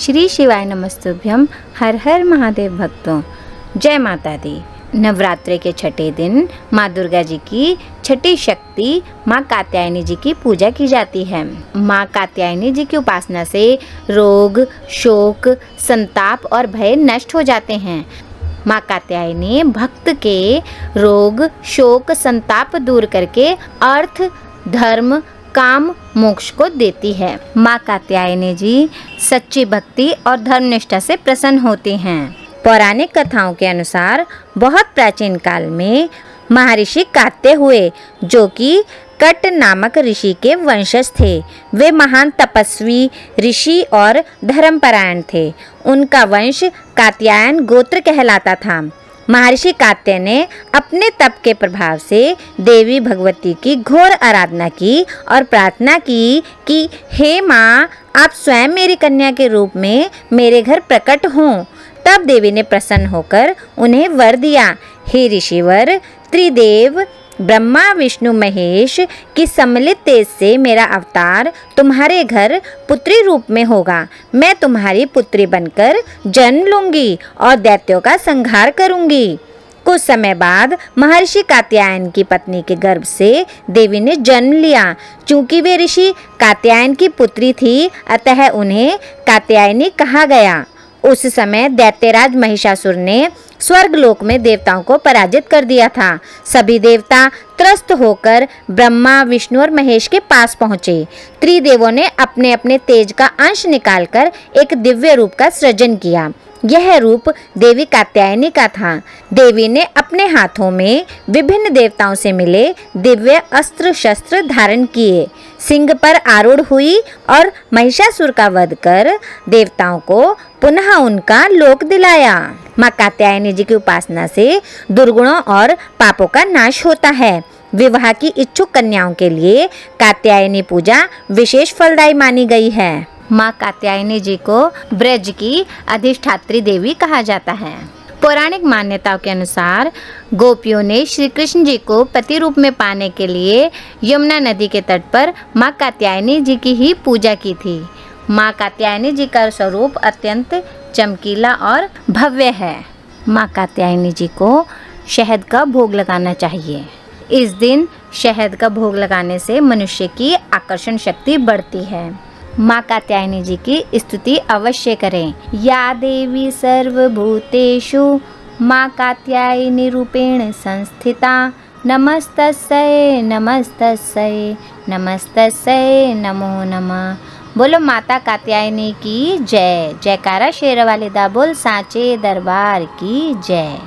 श्री शिवाय नमस्तुभ्यम। हर हर महादेव भक्तों, जय माता दी। नवरात्रि के छठे दिन माँ दुर्गा जी की छठी शक्ति माँ कात्यायनी जी की पूजा की जाती है। माँ कात्यायनी जी की उपासना से रोग, शोक, संताप और भय नष्ट हो जाते हैं। माँ कात्यायनी भक्त के रोग, शोक, संताप दूर करके अर्थ, धर्म, काम, मोक्ष को देती है। माँ कात्यायनी जी सच्ची भक्ति और धर्मनिष्ठा से प्रसन्न होती हैं। पौराणिक कथाओं के अनुसार बहुत प्राचीन काल में महर्षि कात्य हुए, जो कि कट नामक ऋषि के वंशज थे। वे महान तपस्वी, ऋषि और धर्मपरायण थे। उनका वंश कात्यायन गोत्र कहलाता था। महर्षि कात्य ने अपने तप के प्रभाव से देवी भगवती की घोर आराधना की और प्रार्थना की कि हे माँ, आप स्वयं मेरी कन्या के रूप में मेरे घर प्रकट हों। तब देवी ने प्रसन्न होकर उन्हें वर दिया, हे ऋषिवर, त्रिदेव ब्रह्मा, विष्णु, महेश की सम्मिलित तेज से मेरा अवतार तुम्हारे घर पुत्री रूप में होगा। मैं तुम्हारी पुत्री बनकर जन्म लूंगी और दैत्यों का संहार करूंगी। कुछ समय बाद महर्षि कात्यायन की पत्नी के गर्भ से देवी ने जन्म लिया। चूंकि वे ऋषि कात्यायन की पुत्री थी, अतः उन्हें कात्यायनी कहा गया। उस समय दैत्यराज महिषासुर ने स्वर्गलोक में देवताओं को पराजित कर दिया था। सभी देवता त्रस्त होकर ब्रह्मा, विष्णु और महेश के पास पहुंचे। त्रिदेवों ने अपने अपने तेज का अंश निकालकर एक दिव्य रूप का सृजन किया। यह रूप देवी कात्यायनी का था। देवी ने अपने हाथों में विभिन्न देवताओं से मिले दिव्य अस्त्र शस्त्र धारण किए, सिंह पर आरूढ़ हुई और महिषासुर का वध कर देवताओं को पुनः उनका लोक दिलाया। माँ कात्यायनी जी की उपासना से दुर्गुणों और पापों का नाश होता है। विवाह की इच्छुक कन्याओं के लिए कात्यायनी पूजा विशेष फलदायी मानी गई है। माँ कात्यायनी जी को ब्रज की अधिष्ठात्री देवी कहा जाता है। पौराणिक मान्यताओं के अनुसार गोपियों ने श्री कृष्ण जी को पति रूप में पाने के लिए यमुना नदी के तट पर माँ कात्यायनी जी की ही पूजा की थी। माँ कात्यायनी जी का स्वरूप अत्यंत चमकीला और भव्य है। माँ कात्यायनी जी को शहद का भोग लगाना चाहिए। इस दिन शहद का भोग लगाने से मनुष्य की आकर्षण शक्ति बढ़ती है। माँ कात्यायनी जी की स्तुति अवश्य करें। या देवी सर्वभूतेषु माँ कात्यायनी रूपेण संस्थिता, नमस्तस्यै नमस्तस्यै नमस्तस्यै नमो नमः। बोलो माता कात्यायनी की जय। जयकारा शेर वाले दा बोल, सांचे दरबार की जय।